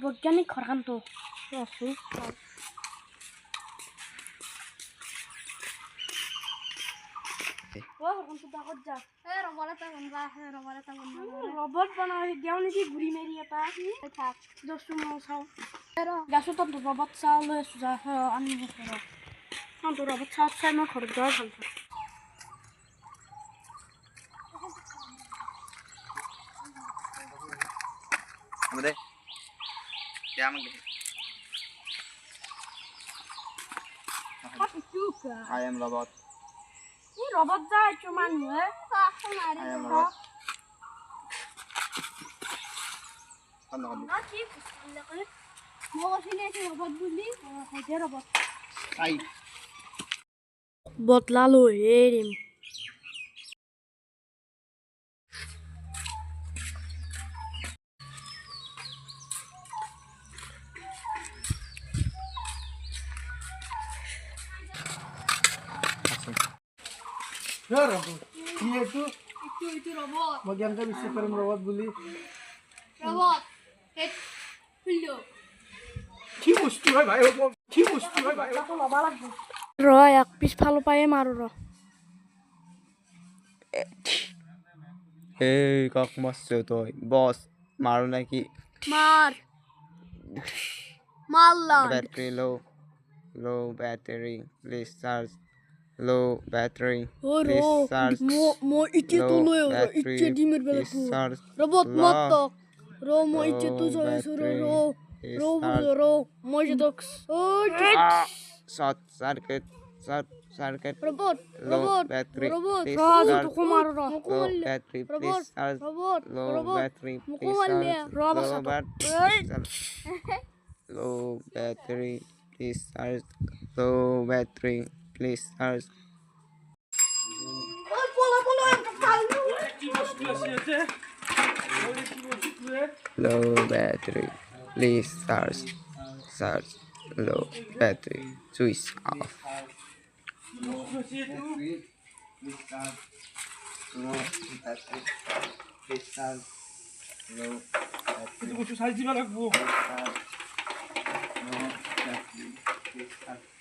বৈজ্ঞানিক ঘৰখানটো আছো ৰবট বনাই দিয়াও নেকি ঘূৰি মেৰি এটা থাক দছটো মই চাওঁ গাছতো ৰবট চাওঁ লৈ আছো যা আমি ঘৰত ৰবট চাই মই ঘৰত যোৱা ভাল পাওঁ Apa deh? Ya mungkin. juga. Ayam robot. Ini robot dah cuman ya. Ayam robot. Kan dong. Mau sini aja robot beli. Aja robot. Ay. Bot lalu herim. Ya robot. Iya itu robot. bagian kan bisa kirim robot beli. Robot. Hello. Kimus tuh ভাই kimus tuh ভাই তো লবা লাগবে র এক piece ভালো পায়ে মারো র Hey, kak masuk tuh, bos. Maru lagi. মার মারলাম Battery low. Low battery. Please charge. Low battery. Please charge. mo ichi to lo ichi dimer bela robot motto ro mo ichi to ro mo je to Short circuit. robot Low battery. Please robot charge. to kumar ro Low battery. Please charge. Low battery. Please charge. Low battery. Low battery. Please charge. Low battery. Please charge. Low battery. Please charge. Charge. Low battery. Switch off. Low battery. Please charge. Low battery. Please charge. Low battery. কিছু size দিবা লাগবো Low battery. Please charge.